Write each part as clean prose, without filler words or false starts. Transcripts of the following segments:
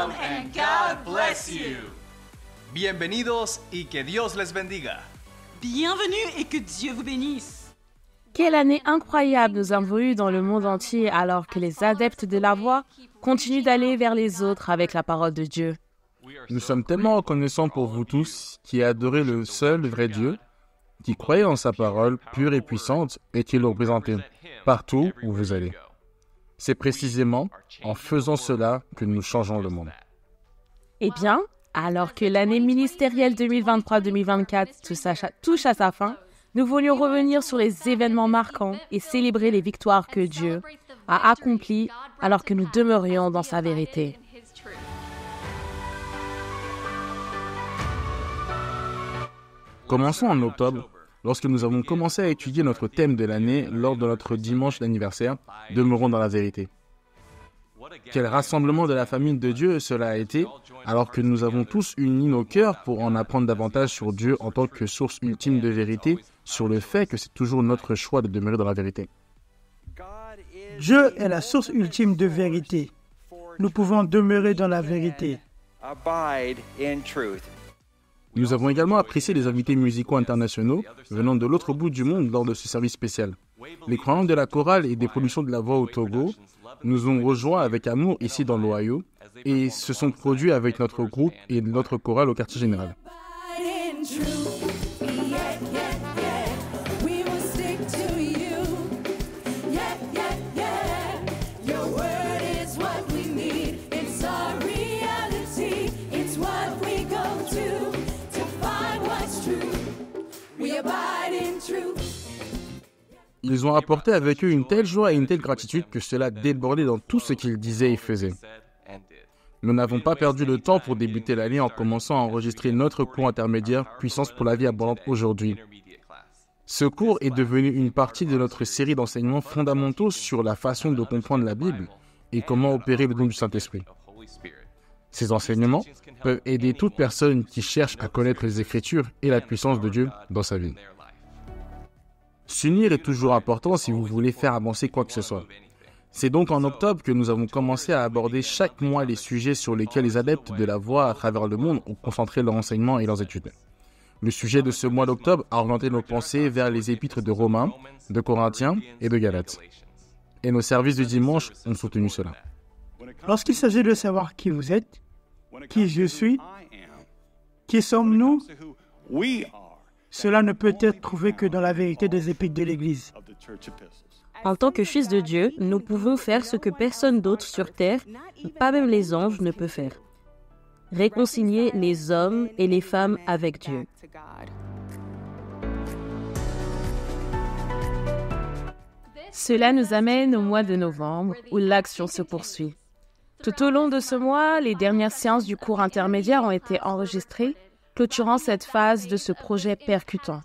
Welcome and God bless you. Bienvenidos y que Dios les bendiga. Bienvenue et que Dieu vous bénisse. Quelle année incroyable nous avons eue dans le monde entier alors que les adeptes de la voix continuent d'aller vers les autres avec la parole de Dieu. Nous sommes tellement reconnaissants pour vous tous qui adorez le seul vrai Dieu, qui croyez en sa parole pure et puissante et qui le représentez partout où vous allez. C'est précisément en faisant cela que nous changeons le monde. Eh bien, alors que l'année ministérielle 2023-2024 touche à sa fin, nous voulions revenir sur les événements marquants et célébrer les victoires que Dieu a accomplies alors que nous demeurions dans sa vérité. Commençons en octobre, lorsque nous avons commencé à étudier notre thème de l'année lors de notre dimanche d'anniversaire, Demeurons dans la vérité. Quel rassemblement de la famille de Dieu cela a été, alors que nous avons tous uni nos cœurs pour en apprendre davantage sur Dieu en tant que source ultime de vérité, sur le fait que c'est toujours notre choix de demeurer dans la vérité. Dieu est la source ultime de vérité. Nous pouvons demeurer dans la vérité. Nous avons également apprécié les invités musicaux internationaux venant de l'autre bout du monde lors de ce service spécial. Les croyants de la chorale et des productions de la voix au Togo nous ont rejoints avec amour ici dans l'Ohio et se sont produits avec notre groupe et notre chorale au quartier général. Ils ont apporté avec eux une telle joie et une telle gratitude que cela débordait dans tout ce qu'ils disaient et faisaient. Nous n'avons pas perdu le temps pour débuter l'année en commençant à enregistrer notre cours intermédiaire « Puissance pour la vie abondante » aujourd'hui. Ce cours est devenu une partie de notre série d'enseignements fondamentaux sur la façon de comprendre la Bible et comment opérer le don du Saint-Esprit. Ces enseignements peuvent aider toute personne qui cherche à connaître les Écritures et la puissance de Dieu dans sa vie. S'unir est toujours important si vous voulez faire avancer quoi que ce soit. C'est donc en octobre que nous avons commencé à aborder chaque mois les sujets sur lesquels les adeptes de la voix à travers le monde ont concentré leur enseignement et leurs études. Le sujet de ce mois d'octobre a orienté nos pensées vers les épîtres de Romains, de Corinthiens et de Galates. Et nos services du dimanche ont soutenu cela. Lorsqu'il s'agit de savoir qui vous êtes, qui je suis, qui sommes-nous, cela ne peut être trouvé que dans la vérité des épîtres de l'Église. En tant que fils de Dieu, nous pouvons faire ce que personne d'autre sur terre, pas même les anges, ne peut faire. Réconcilier les hommes et les femmes avec Dieu. Cela nous amène au mois de novembre, où l'action se poursuit. Tout au long de ce mois, les dernières séances du cours intermédiaire ont été enregistrées, clôturant cette phase de ce projet percutant.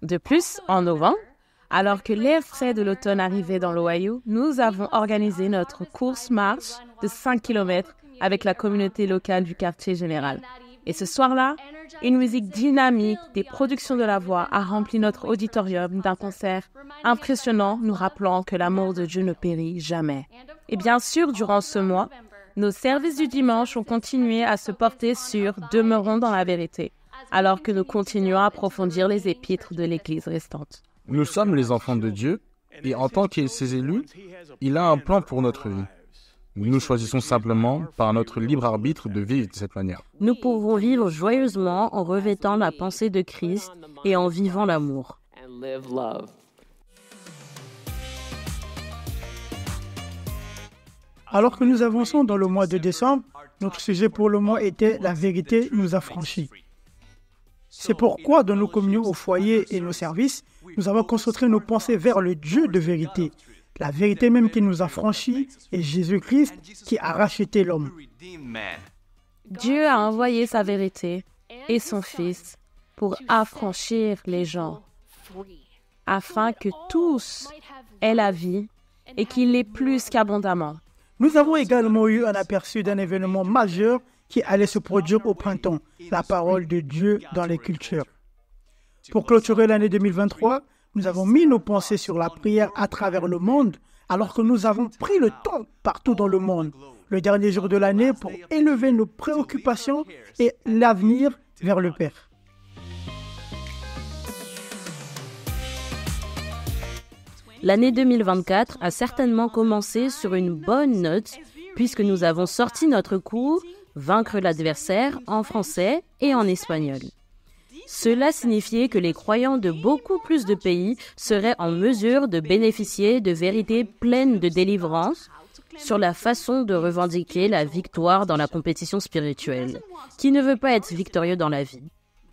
De plus, en novembre, alors que l'air frais de l'automne arrivait dans l'Ohio, nous avons organisé notre course-marche de 5 km avec la communauté locale du quartier général. Et ce soir-là, une musique dynamique des productions de la voix a rempli notre auditorium d'un concert impressionnant, nous rappelant que l'amour de Dieu ne périt jamais. Et bien sûr, durant ce mois, nos services du dimanche ont continué à se porter sur « Demeurons dans la vérité », alors que nous continuons à approfondir les épîtres de l'Église restante. Nous sommes les enfants de Dieu, et en tant que ses élus, il a un plan pour notre vie. Nous choisissons simplement, par notre libre arbitre, de vivre de cette manière. Nous pouvons vivre joyeusement en revêtant la pensée de Christ et en vivant l'amour. Alors que nous avançons dans le mois de décembre, notre sujet pour le mois était « La vérité nous a franchis ». C'est pourquoi, dans nos communions au foyer et nos services, nous avons concentré nos pensées vers le Dieu de vérité. La vérité même qui nous a franchis est Jésus-Christ qui a racheté l'homme. Dieu a envoyé sa vérité et son Fils pour affranchir les gens, afin que tous aient la vie et qu'il l'ait plus qu'abondamment. Nous avons également eu un aperçu d'un événement majeur qui allait se produire au printemps, la parole de Dieu dans les cultures. Pour clôturer l'année 2023, nous avons mis nos pensées sur la prière à travers le monde alors que nous avons pris le temps partout dans le monde, le dernier jour de l'année, pour élever nos préoccupations et l'avenir vers le Père. L'année 2024 a certainement commencé sur une bonne note puisque nous avons sorti notre cours « Vaincre l'adversaire » en français et en espagnol. Cela signifiait que les croyants de beaucoup plus de pays seraient en mesure de bénéficier de vérités pleines de délivrance sur la façon de revendiquer la victoire dans la compétition spirituelle. Qui ne veut pas être victorieux dans la vie?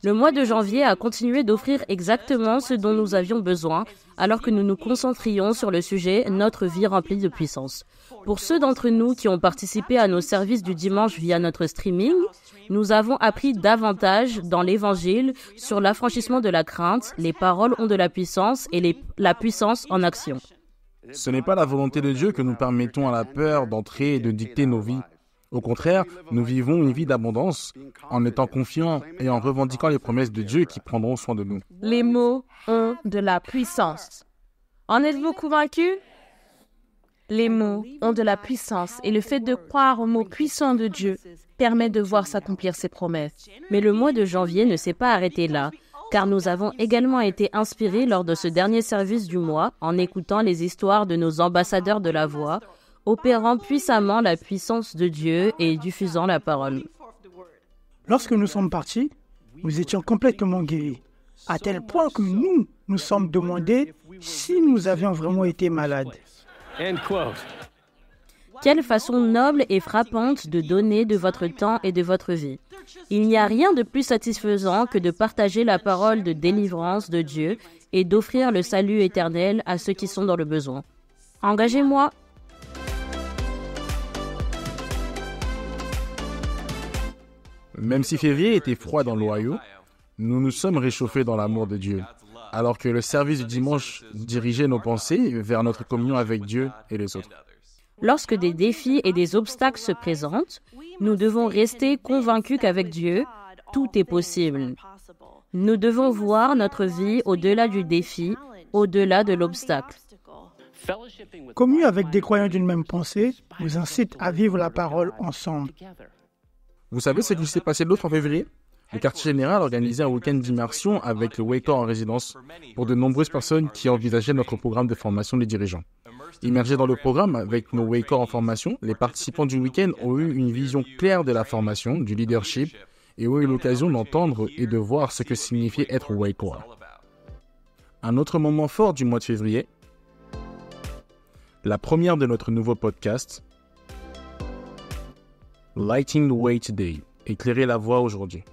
Le mois de janvier a continué d'offrir exactement ce dont nous avions besoin alors que nous nous concentrions sur le sujet « Notre vie remplie de puissance ». Pour ceux d'entre nous qui ont participé à nos services du dimanche via notre streaming, nous avons appris davantage dans l'Évangile sur l'affranchissement de la crainte, les paroles ont de la puissance et la puissance en action. Ce n'est pas la volonté de Dieu que nous permettons à la peur d'entrer et de dicter nos vies. Au contraire, nous vivons une vie d'abondance en étant confiants et en revendiquant les promesses de Dieu qui prendront soin de nous. Les mots ont de la puissance. En êtes-vous convaincus? Les mots ont de la puissance et le fait de croire aux mots puissants de Dieu permet de voir s'accomplir ses promesses. Mais le mois de janvier ne s'est pas arrêté là, car nous avons également été inspirés lors de ce dernier service du mois en écoutant les histoires de nos ambassadeurs de la voix, opérant puissamment la puissance de Dieu et diffusant la parole. Lorsque nous sommes partis, nous étions complètement guéris, à tel point que nous sommes demandé si nous avions vraiment été malades. Quelle façon noble et frappante de donner de votre temps et de votre vie. Il n'y a rien de plus satisfaisant que de partager la parole de délivrance de Dieu et d'offrir le salut éternel à ceux qui sont dans le besoin. Engagez-moi. Même si février était froid dans l'Ohio, nous nous sommes réchauffés dans l'amour de Dieu, alors que le service du dimanche dirigeait nos pensées vers notre communion avec Dieu et les autres. Lorsque des défis et des obstacles se présentent, nous devons rester convaincus qu'avec Dieu, tout est possible. Nous devons voir notre vie au-delà du défi, au-delà de l'obstacle. Communier avec des croyants d'une même pensée nous incite à vivre la parole ensemble. Vous savez ce qui s'est passé l'autre en février? Le quartier général organisait un week-end d'immersion avec le Waycore en résidence pour de nombreuses personnes qui envisageaient notre programme de formation des dirigeants. Immergés dans le programme avec nos Waycore en formation, les participants du week-end ont eu une vision claire de la formation, du leadership et ont eu l'occasion d'entendre et de voir ce que signifiait être Waycore. Un autre moment fort du mois de février, la première de notre nouveau podcast, Lighting the Way Today, éclairer la voie aujourd'hui.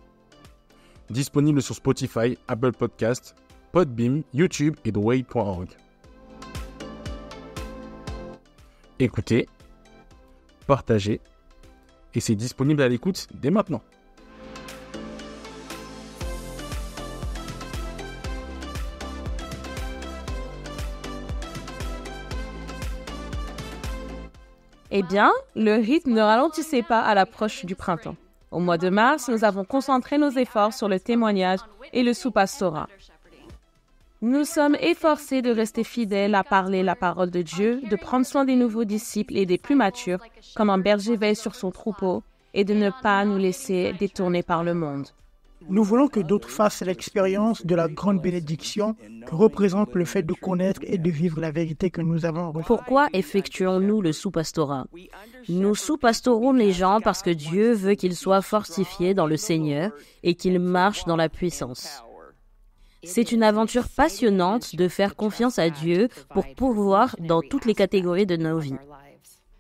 Disponible sur Spotify, Apple Podcasts, Podbeam, YouTube et theway.org. Écoutez, partagez, et c'est disponible à l'écoute dès maintenant. Eh bien, le rythme ne ralentissait pas à l'approche du printemps. Au mois de mars, nous avons concentré nos efforts sur le témoignage et le sous-pastorat. Nous sommes efforcés de rester fidèles à parler la parole de Dieu, de prendre soin des nouveaux disciples et des plus matures, comme un berger veille sur son troupeau, et de ne pas nous laisser détourner par le monde. Nous voulons que d'autres fassent l'expérience de la grande bénédiction que représente le fait de connaître et de vivre la vérité que nous avons reçue. Pourquoi effectuons-nous le sous-pastorat? Nous sous-pastorons les gens parce que Dieu veut qu'ils soient fortifiés dans le Seigneur et qu'ils marchent dans la puissance. C'est une aventure passionnante de faire confiance à Dieu pour pourvoir dans toutes les catégories de nos vies.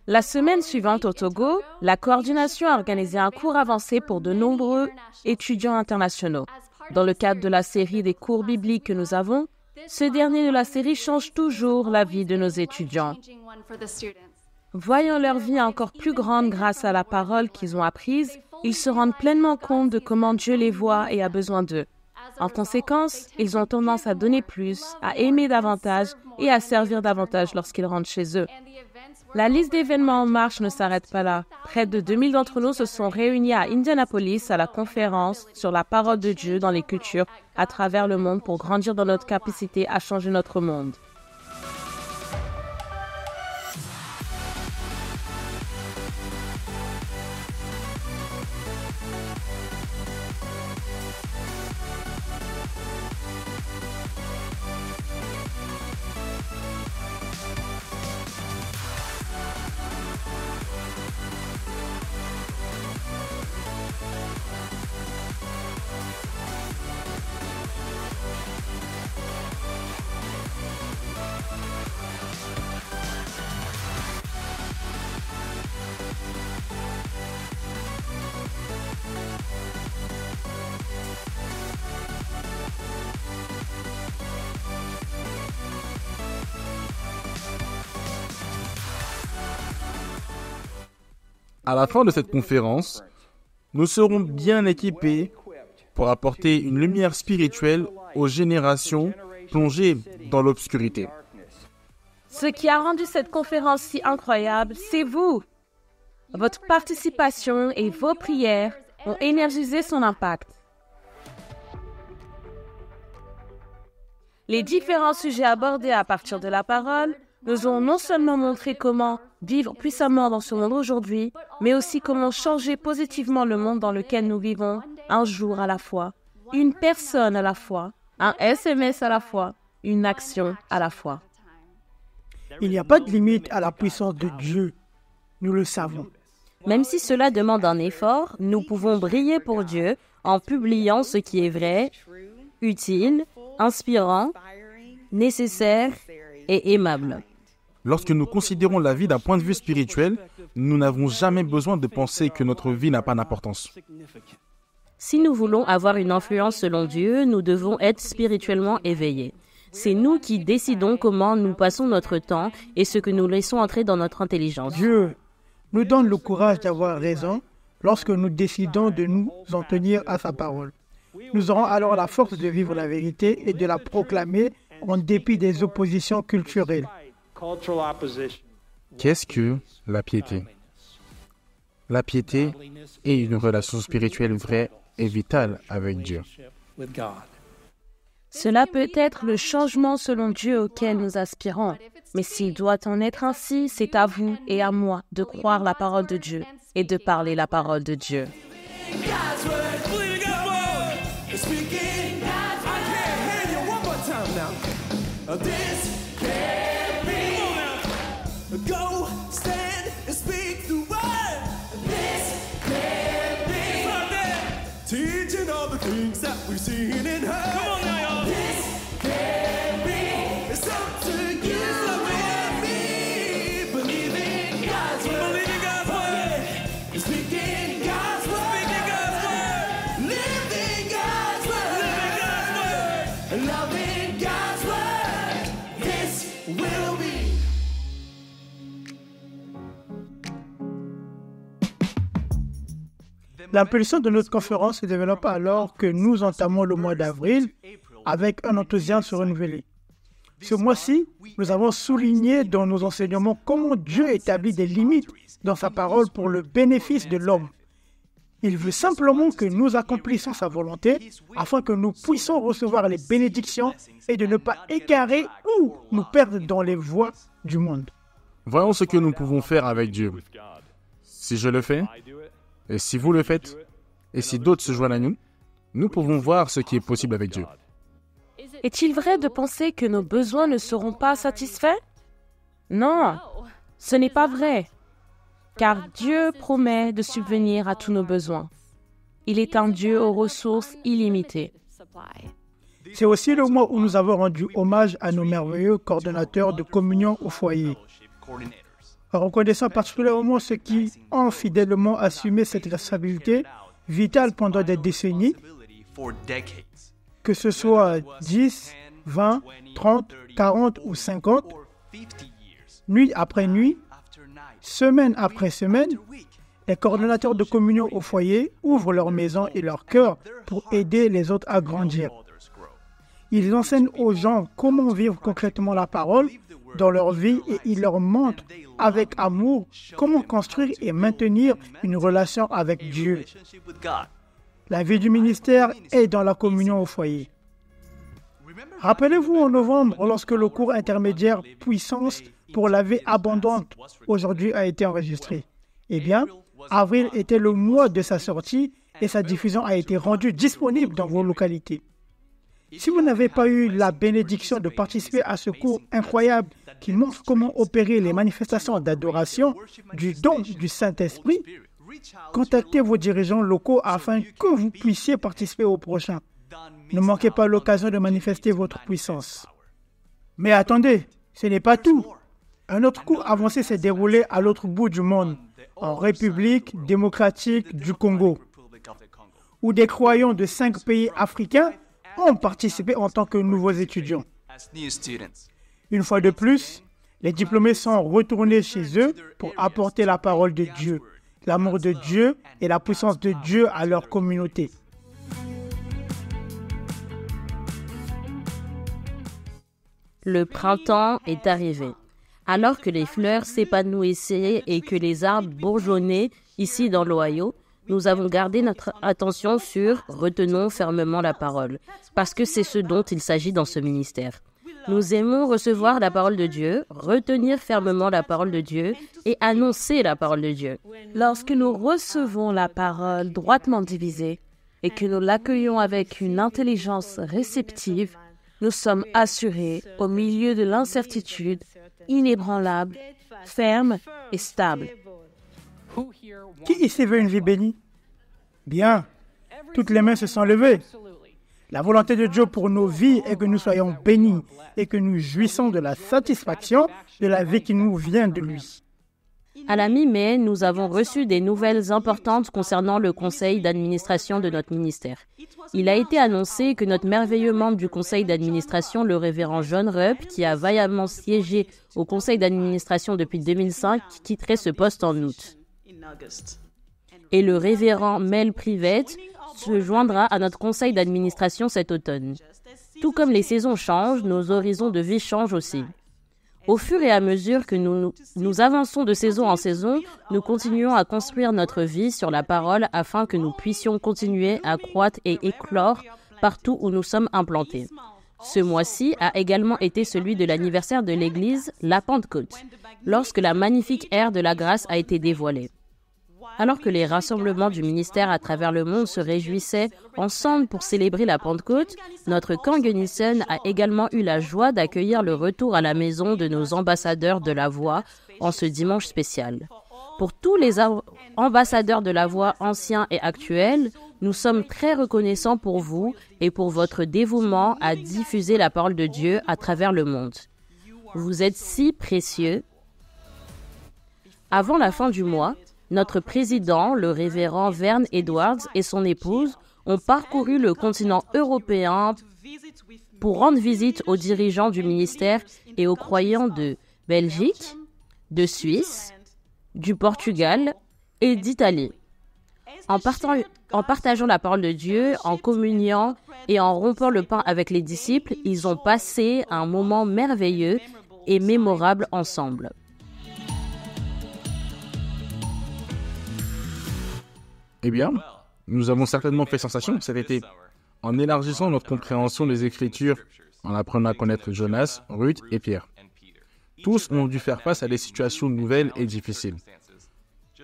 La semaine suivante au Togo, la coordination a organisé un cours avancé pour de nombreux étudiants internationaux. Dans le cadre de la série des cours bibliques que nous avons, ce dernier de la série change toujours la vie de nos étudiants. Voyant leur vie encore plus grande grâce à la parole qu'ils ont apprise, ils se rendent pleinement compte de comment Dieu les voit et a besoin d'eux. En conséquence, ils ont tendance à donner plus, à aimer davantage et à servir davantage lorsqu'ils rentrent chez eux. La liste d'événements en marche ne s'arrête pas là. Près de 2000 d'entre nous se sont réunis à Indianapolis à la conférence sur la parole de Dieu dans les cultures à travers le monde pour grandir dans notre capacité à changer notre monde. À la fin de cette conférence, nous serons bien équipés pour apporter une lumière spirituelle aux générations plongées dans l'obscurité. Ce qui a rendu cette conférence si incroyable, c'est vous. Votre participation et vos prières ont énergisé son impact. Les différents sujets abordés à partir de la parole nous ont non seulement montré comment vivre puissamment dans ce monde aujourd'hui, mais aussi comment changer positivement le monde dans lequel nous vivons, un jour à la fois, une personne à la fois, un SMS à la fois, une action à la fois. Il n'y a pas de limite à la puissance de Dieu. Nous le savons. Même si cela demande un effort, nous pouvons briller pour Dieu en publiant ce qui est vrai, utile, inspirant, nécessaire et aimable. Lorsque nous considérons la vie d'un point de vue spirituel, nous n'avons jamais besoin de penser que notre vie n'a pas d'importance. Si nous voulons avoir une influence selon Dieu, nous devons être spirituellement éveillés. C'est nous qui décidons comment nous passons notre temps et ce que nous laissons entrer dans notre intelligence. Dieu nous donne le courage d'avoir raison lorsque nous décidons de nous en tenir à sa parole. Nous aurons alors la force de vivre la vérité et de la proclamer en dépit des oppositions culturelles. Qu'est-ce que la piété? La piété est une relation spirituelle vraie et vitale avec Dieu. Cela peut être le changement selon Dieu auquel nous aspirons. Mais s'il doit en être ainsi, c'est à vous et à moi de croire la parole de Dieu et de parler la parole de Dieu. L'impulsion de notre conférence se développe alors que nous entamons le mois d'avril avec un enthousiasme renouvelé. Ce mois-ci, nous avons souligné dans nos enseignements comment Dieu établit des limites dans sa parole pour le bénéfice de l'homme. Il veut simplement que nous accomplissions sa volonté afin que nous puissions recevoir les bénédictions et de ne pas égarer ou nous perdre dans les voies du monde. Voyons ce que nous pouvons faire avec Dieu. Si je le fais, et si vous le faites, et si d'autres se joignent à nous, nous pouvons voir ce qui est possible avec Dieu. Est-il vrai de penser que nos besoins ne seront pas satisfaits? Non, ce n'est pas vrai, car Dieu promet de subvenir à tous nos besoins. Il est un Dieu aux ressources illimitées. C'est aussi le mois où nous avons rendu hommage à nos merveilleux coordonnateurs de communion au foyer. En reconnaissant particulièrement ceux qui ont fidèlement assumé cette responsabilité vitale pendant des décennies, que ce soit 10, 20, 30, 40 ou 50, nuit après nuit, semaine après semaine, les coordonnateurs de communion au foyer ouvrent leur maison et leur cœur pour aider les autres à grandir. Ils enseignent aux gens comment vivre concrètement la parole dans leur vie et ils leur montrent avec amour comment construire et maintenir une relation avec Dieu. La vie du ministère est dans la communion au foyer. Rappelez-vous en novembre, lorsque le cours intermédiaire Puissance pour la vie abondante aujourd'hui a été enregistré. Eh bien, avril était le mois de sa sortie et sa diffusion a été rendue disponible dans vos localités. Si vous n'avez pas eu la bénédiction de participer à ce cours incroyable qui montre comment opérer les manifestations d'adoration du don du Saint-Esprit, contactez vos dirigeants locaux afin que vous puissiez participer au prochain. Ne manquez pas l'occasion de manifester votre puissance. Mais attendez, ce n'est pas tout. Un autre cours avancé s'est déroulé à l'autre bout du monde, en République démocratique du Congo, où des croyants de 5 pays africains ont participé en tant que nouveaux étudiants. Une fois de plus, les diplômés sont retournés chez eux pour apporter la parole de Dieu. l'amour de Dieu et la puissance de Dieu à leur communauté. Le printemps est arrivé. Alors que les fleurs s'épanouissaient et que les arbres bourgeonnaient ici dans l'Ohio, nous avons gardé notre attention sur « retenons fermement la parole » parce que c'est ce dont il s'agit dans ce ministère. Nous aimons recevoir la parole de Dieu, retenir fermement la parole de Dieu et annoncer la parole de Dieu. Lorsque nous recevons la parole droitement divisée et que nous l'accueillons avec une intelligence réceptive, nous sommes assurés au milieu de l'incertitude, inébranlables, fermes et stables. Qui ici veut une vie bénie? Bien, toutes les mains se sont levées. La volonté de Dieu pour nos vies est que nous soyons bénis et que nous jouissons de la satisfaction de la vie qui nous vient de lui. À la mi-mai, nous avons reçu des nouvelles importantes concernant le conseil d'administration de notre ministère. Il a été annoncé que notre merveilleux membre du conseil d'administration, le révérend John Rupp, qui a vaillamment siégé au conseil d'administration depuis 2005, quitterait ce poste en août. Et le révérend Mel Privette se joindra à notre conseil d'administration cet automne. Tout comme les saisons changent, nos horizons de vie changent aussi. Au fur et à mesure que nous avançons de saison en saison, nous continuons à construire notre vie sur la parole afin que nous puissions continuer à croître et éclore partout où nous sommes implantés. Ce mois-ci a également été celui de l'anniversaire de l'Église, la Pentecôte, lorsque la magnifique ère de la grâce a été dévoilée. Alors que les rassemblements du ministère à travers le monde se réjouissaient ensemble pour célébrer la Pentecôte, notre camp Gunnison a également eu la joie d'accueillir le retour à la maison de nos ambassadeurs de la Voix en ce dimanche spécial. Pour tous les ambassadeurs de la Voix anciens et actuels, nous sommes très reconnaissants pour vous et pour votre dévouement à diffuser la parole de Dieu à travers le monde. Vous êtes si précieux. Avant la fin du mois, notre président, le révérend Vern Edwards et son épouse ont parcouru le continent européen pour rendre visite aux dirigeants du ministère et aux croyants de Belgique, de Suisse, du Portugal et d'Italie. En partageant la parole de Dieu, en communiant et en rompant le pain avec les disciples, ils ont passé un moment merveilleux et mémorable ensemble. Eh bien, nous avons certainement fait sensation cet été, en élargissant notre compréhension des Écritures, en apprenant à connaître Jonas, Ruth et Pierre. Tous ont dû faire face à des situations nouvelles et difficiles,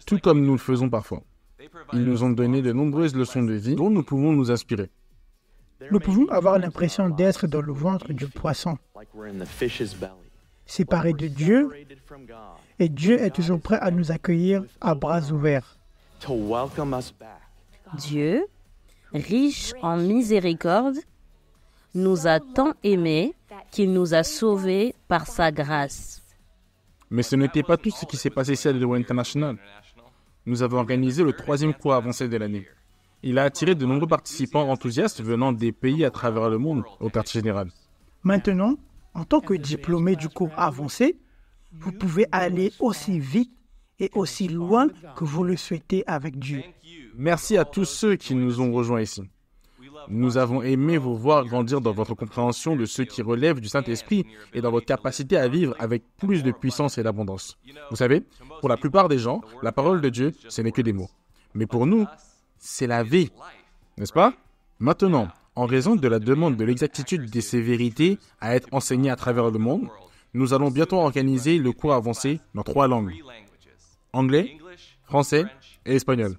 tout comme nous le faisons parfois. Ils nous ont donné de nombreuses leçons de vie dont nous pouvons nous inspirer. Nous pouvons avoir l'impression d'être dans le ventre du poisson, séparés de Dieu, et Dieu est toujours prêt à nous accueillir à bras ouverts. Dieu, riche en miséricorde, nous a tant aimés qu'il nous a sauvés par sa grâce. Mais ce n'était pas tout ce qui s'est passé ici à The Way International. Nous avons organisé le 3e cours avancé de l'année. Il a attiré de nombreux participants enthousiastes venant des pays à travers le monde au quartier général. Maintenant, en tant que diplômé du cours avancé, vous pouvez aller aussi vite et aussi loin que vous le souhaitez avec Dieu. Merci à tous ceux qui nous ont rejoints ici. Nous avons aimé vous voir grandir dans votre compréhension de ce qui relève du Saint-Esprit et dans votre capacité à vivre avec plus de puissance et d'abondance. Vous savez, pour la plupart des gens, la parole de Dieu, ce n'est que des mots. Mais pour nous, c'est la vie, n'est-ce pas? Maintenant, en raison de la demande de l'exactitude de ces vérités à être enseignées à travers le monde, nous allons bientôt organiser le cours avancé dans 3 langues. Anglais, français et espagnol.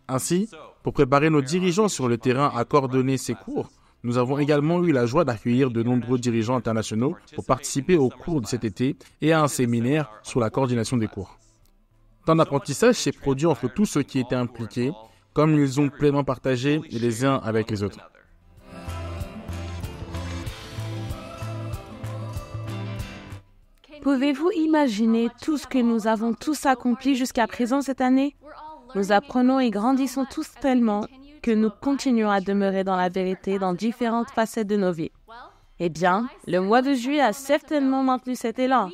Ainsi, pour préparer nos dirigeants sur le terrain à coordonner ces cours, nous avons également eu la joie d'accueillir de nombreux dirigeants internationaux pour participer aux cours de cet été et à un séminaire sur la coordination des cours. Tant d'apprentissage s'est produit entre tous ceux qui étaient impliqués, comme ils ont pleinement partagé les uns avec les autres. Pouvez-vous imaginer tout ce que nous avons tous accompli jusqu'à présent cette année? Nous apprenons et grandissons tous tellement que nous continuons à demeurer dans la vérité dans différentes facettes de nos vies. Eh bien, le mois de juillet a certainement maintenu cet élan.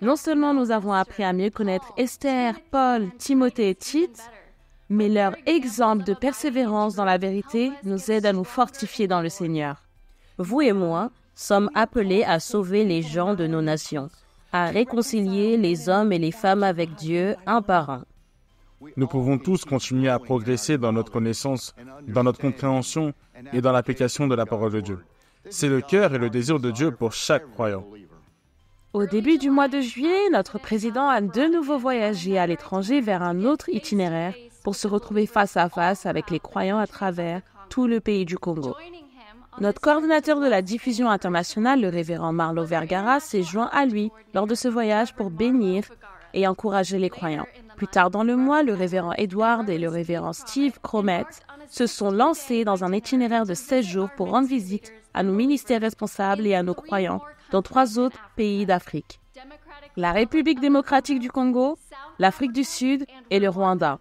Non seulement nous avons appris à mieux connaître Esther, Paul, Timothée et Tite, mais leur exemple de persévérance dans la vérité nous aide à nous fortifier dans le Seigneur. Vous et moi sommes appelés à sauver les gens de nos nations, à réconcilier les hommes et les femmes avec Dieu un par un. Nous pouvons tous continuer à progresser dans notre connaissance, dans notre compréhension et dans l'application de la parole de Dieu. C'est le cœur et le désir de Dieu pour chaque croyant. Au début du mois de juillet, notre président a de nouveau voyagé à l'étranger vers un autre itinéraire pour se retrouver face à face avec les croyants à travers tout le pays du Congo. Notre coordinateur de la diffusion internationale, le révérend Marlo Vergara, s'est joint à lui lors de ce voyage pour bénir et encourager les croyants. Plus tard dans le mois, le révérend Edward et le révérend Steve Cromet se sont lancés dans un itinéraire de 16 jours pour rendre visite à nos ministères responsables et à nos croyants dans 3 autres pays d'Afrique: la République démocratique du Congo, l'Afrique du Sud et le Rwanda.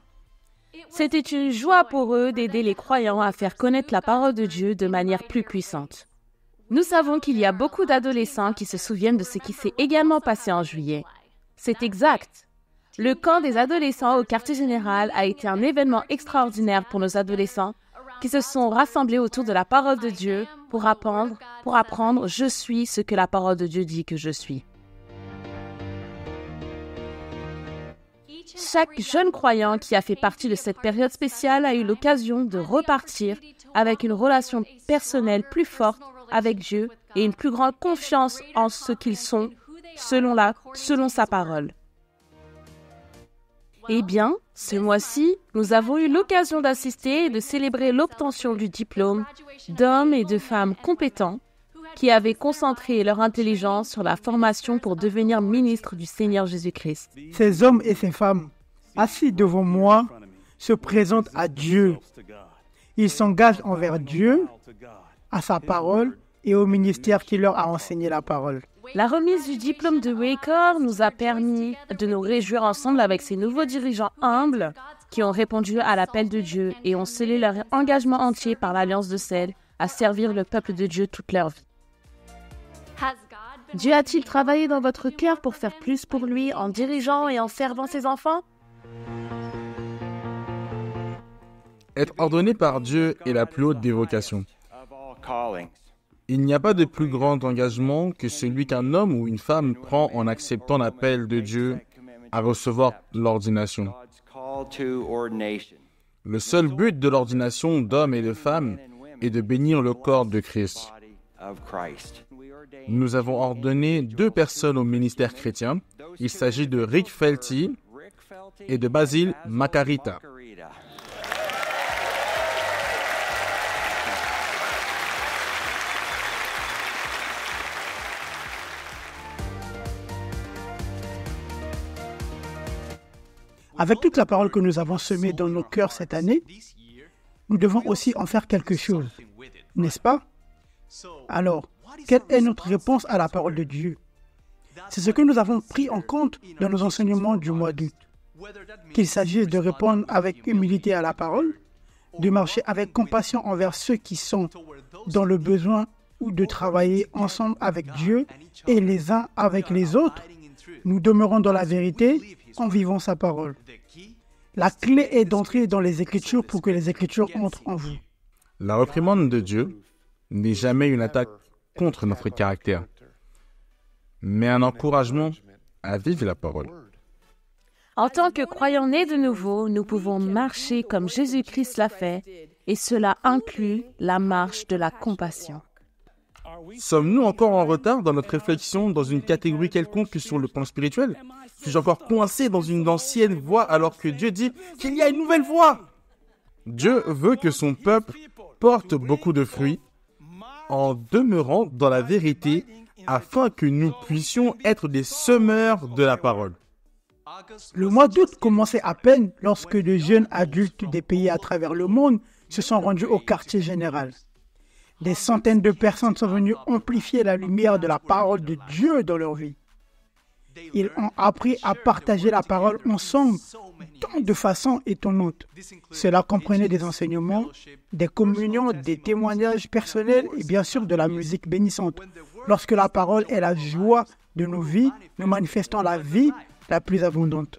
C'était une joie pour eux d'aider les croyants à faire connaître la parole de Dieu de manière plus puissante. Nous savons qu'il y a beaucoup d'adolescents qui se souviennent de ce qui s'est également passé en juillet. C'est exact. Le camp des adolescents au quartier général a été un événement extraordinaire pour nos adolescents qui se sont rassemblés autour de la parole de Dieu pour apprendre « Je suis ce que la parole de Dieu dit que je suis ». Chaque jeune croyant qui a fait partie de cette période spéciale a eu l'occasion de repartir avec une relation personnelle plus forte avec Dieu et une plus grande confiance en ce qu'ils sont selon sa parole. Eh bien, ce mois-ci, nous avons eu l'occasion d'assister et de célébrer l'obtention du diplôme d'hommes et de femmes compétents qui avaient concentré leur intelligence sur la formation pour devenir ministres du Seigneur Jésus-Christ. Ces hommes et ces femmes, assis devant moi, se présentent à Dieu. Ils s'engagent envers Dieu, à sa parole et au ministère qui leur a enseigné la parole. La remise du diplôme de Waker nous a permis de nous réjouir ensemble avec ces nouveaux dirigeants humbles qui ont répondu à l'appel de Dieu et ont scellé leur engagement entier par l'Alliance de sel à servir le peuple de Dieu toute leur vie. Dieu a-t-il travaillé dans votre cœur pour faire plus pour lui en dirigeant et en servant ses enfants? Être ordonné par Dieu est la plus haute des vocations. Il n'y a pas de plus grand engagement que celui qu'un homme ou une femme prend en acceptant l'appel de Dieu à recevoir l'ordination. Le seul but de l'ordination d'hommes et de femmes est de bénir le corps de Christ. Nous avons ordonné 2 personnes au ministère chrétien. Il s'agit de Rick Felty et de Basil Makarita. Avec toute la parole que nous avons semée dans nos cœurs cette année, nous devons aussi en faire quelque chose, n'est-ce pas? Alors, quelle est notre réponse à la parole de Dieu? C'est ce que nous avons pris en compte dans nos enseignements du mois d'août. Qu'il s'agisse de répondre avec humilité à la parole, de marcher avec compassion envers ceux qui sont dans le besoin ou de travailler ensemble avec Dieu et les uns avec les autres, nous demeurons dans la vérité en vivant sa parole. La clé est d'entrer dans les Écritures pour que les Écritures entrent en vous. La réprimande de Dieu n'est jamais une attaque contre notre caractère, mais un encouragement à vivre la parole. En tant que croyants nés de nouveau, nous pouvons marcher comme Jésus-Christ l'a fait, et cela inclut la marche de la compassion. Sommes-nous encore en retard dans notre réflexion dans une catégorie quelconque sur le plan spirituel? Suis-je encore coincé dans une ancienne voie alors que Dieu dit qu'il y a une nouvelle voie? Dieu veut que son peuple porte beaucoup de fruits en demeurant dans la vérité afin que nous puissions être des semeurs de la parole. Le mois d'août commençait à peine lorsque de jeunes adultes des pays à travers le monde se sont rendus au quartier général. Des centaines de personnes sont venues amplifier la lumière de la parole de Dieu dans leur vie. Ils ont appris à partager la parole ensemble de façon étonnante. Cela comprenait des enseignements, des communions, des témoignages personnels et bien sûr de la musique bénissante. Lorsque la parole est la joie de nos vies, nous manifestons la vie la plus abondante.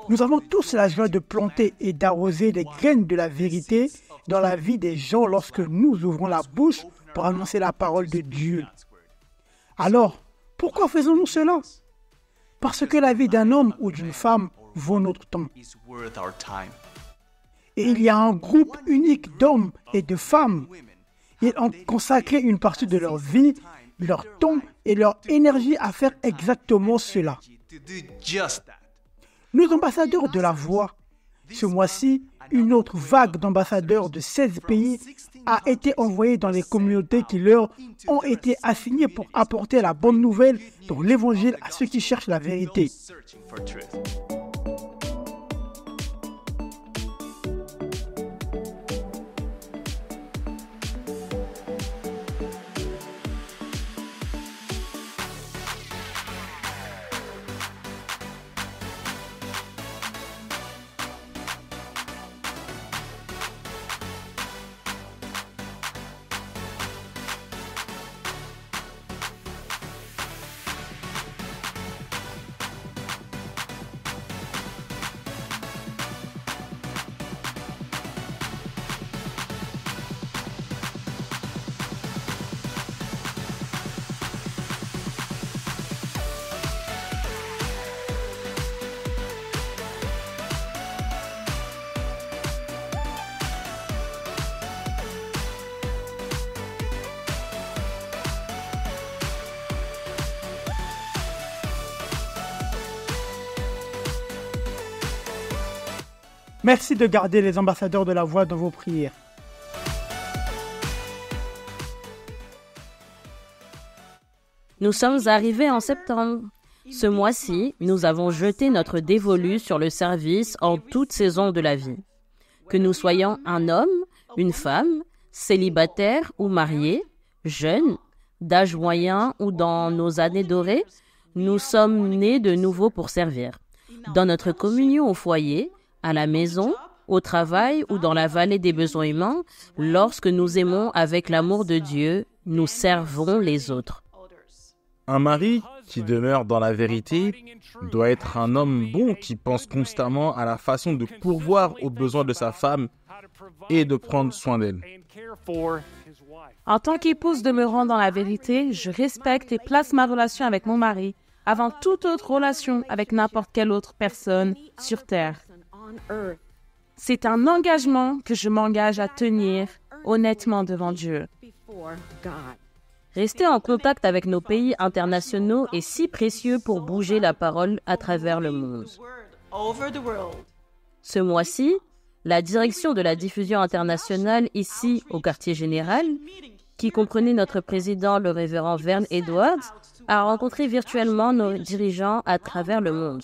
Nous avons tous la joie de planter et d'arroser les graines de la vérité dans la vie des gens lorsque nous ouvrons la bouche pour annoncer la parole de Dieu. Alors, pourquoi faisons-nous cela? Parce que la vie d'un homme ou d'une femme vaut notre temps. Et il y a un groupe unique d'hommes et de femmes. Ils ont consacré une partie de leur vie, leur temps et leur énergie à faire exactement cela. Nos ambassadeurs de la voix. Ce mois-ci, une autre vague d'ambassadeurs de 16 pays a été envoyée dans les communautés qui leur ont été assignées pour apporter la bonne nouvelle dans l'Évangile à ceux qui cherchent la vérité. Merci de garder les ambassadeurs de la voix dans vos prières. Nous sommes arrivés en septembre. Ce mois-ci, nous avons jeté notre dévolu sur le service en toute saison de la vie. Que nous soyons un homme, une femme, célibataire ou marié, jeune, d'âge moyen ou dans nos années dorées, nous sommes nés de nouveau pour servir. Dans notre communion au foyer, à la maison, au travail ou dans la vallée des besoins humains, lorsque nous aimons avec l'amour de Dieu, nous servons les autres. Un mari qui demeure dans la vérité doit être un homme bon qui pense constamment à la façon de pourvoir aux besoins de sa femme et de prendre soin d'elle. En tant qu'épouse demeurant dans la vérité, je respecte et place ma relation avec mon mari avant toute autre relation avec n'importe quelle autre personne sur terre. C'est un engagement que je m'engage à tenir honnêtement devant Dieu. Rester en contact avec nos pays internationaux est si précieux pour bouger la parole à travers le monde. Ce mois-ci, la direction de la diffusion internationale ici au quartier général, qui comprenait notre président, le révérend Vern Edwards, a rencontré virtuellement nos dirigeants à travers le monde.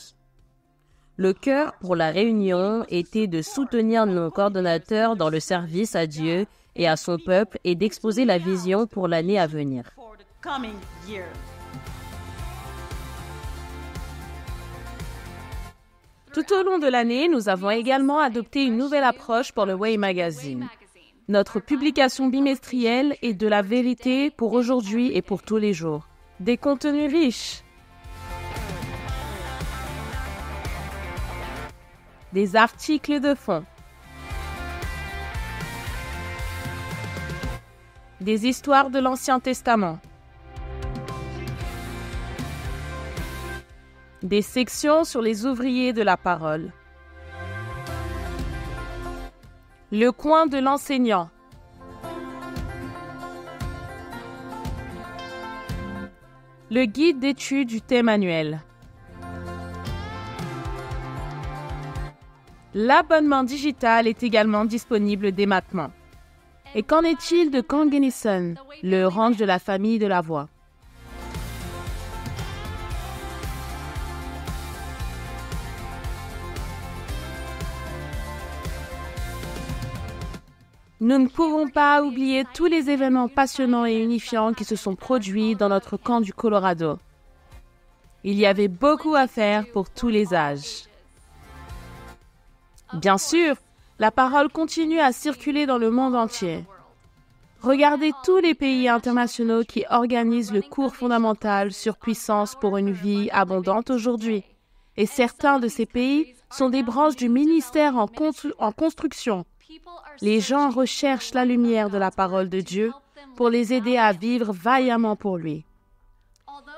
Le cœur pour la réunion était de soutenir nos coordonnateurs dans le service à Dieu et à son peuple et d'exposer la vision pour l'année à venir. Tout au long de l'année, nous avons également adopté une nouvelle approche pour le Way Magazine. Notre publication bimestrielle est de la vérité pour aujourd'hui et pour tous les jours. Des contenus riches, des articles de fond, des histoires de l'Ancien Testament, des sections sur les ouvriers de la parole, le coin de l'enseignant, le guide d'études du thème annuel, l'abonnement digital est également disponible dès maintenant. Et qu'en est-il de Kangenison, le ranch de la famille de la voix? Nous ne pouvons pas oublier tous les événements passionnants et unifiants qui se sont produits dans notre camp du Colorado. Il y avait beaucoup à faire pour tous les âges. Bien sûr, la parole continue à circuler dans le monde entier. Regardez tous les pays internationaux qui organisent le cours fondamental sur puissance pour une vie abondante aujourd'hui. Et certains de ces pays sont des branches du ministère en construction. Les gens recherchent la lumière de la parole de Dieu pour les aider à vivre vaillamment pour lui.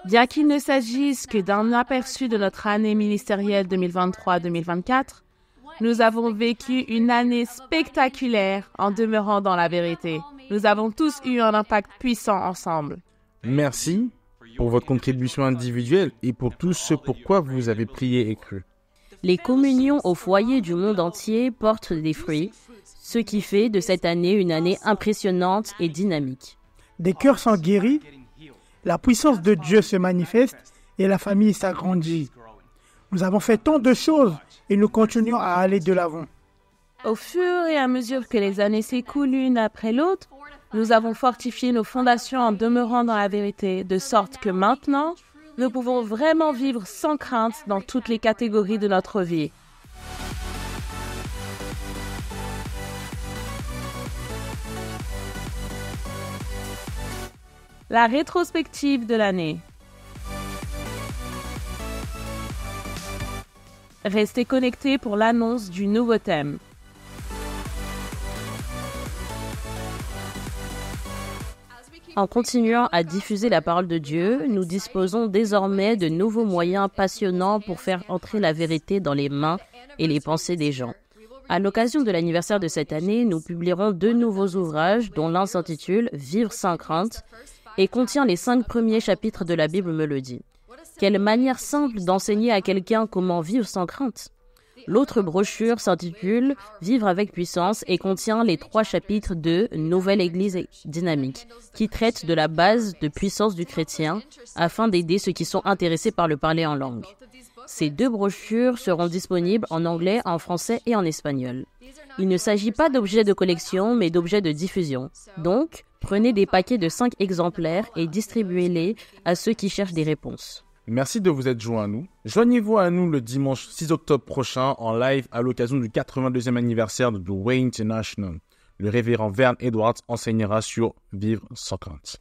Bien qu'il ne s'agisse que d'un aperçu de notre année ministérielle 2023-2024, nous avons vécu une année spectaculaire en demeurant dans la vérité. Nous avons tous eu un impact puissant ensemble. Merci pour votre contribution individuelle et pour tout ce pourquoi vous avez prié et cru. Les communions au foyer du monde entier portent des fruits, ce qui fait de cette année une année impressionnante et dynamique. Des cœurs sont guéris, la puissance de Dieu se manifeste et la famille s'agrandit. Nous avons fait tant de choses et nous continuons à aller de l'avant. Au fur et à mesure que les années s'écoulent l'une après l'autre, nous avons fortifié nos fondations en demeurant dans la vérité, de sorte que maintenant, nous pouvons vraiment vivre sans crainte dans toutes les catégories de notre vie. La rétrospective de l'année. Restez connectés pour l'annonce du nouveau thème. En continuant à diffuser la parole de Dieu, nous disposons désormais de nouveaux moyens passionnants pour faire entrer la vérité dans les mains et les pensées des gens. À l'occasion de l'anniversaire de cette année, nous publierons 2 nouveaux ouvrages dont l'un s'intitule « Vivre sans crainte » et contient les 5 premiers chapitres de la Bible me le dit. Quelle manière simple d'enseigner à quelqu'un comment vivre sans crainte. L'autre brochure s'intitule « Vivre avec puissance » et contient les 3 chapitres de « Nouvelle Église dynamique » qui traitent de la base de puissance du chrétien afin d'aider ceux qui sont intéressés par le parler en langue. Ces 2 brochures seront disponibles en anglais, en français et en espagnol. Il ne s'agit pas d'objets de collection, mais d'objets de diffusion. Donc, prenez des paquets de 5 exemplaires et distribuez-les à ceux qui cherchent des réponses. Merci de vous être joints à nous. Joignez-vous à nous le dimanche 6 octobre prochain en live à l'occasion du 82e anniversaire de The Way International. Le révérend Vern Edwards enseignera sur Vivre sans crainte.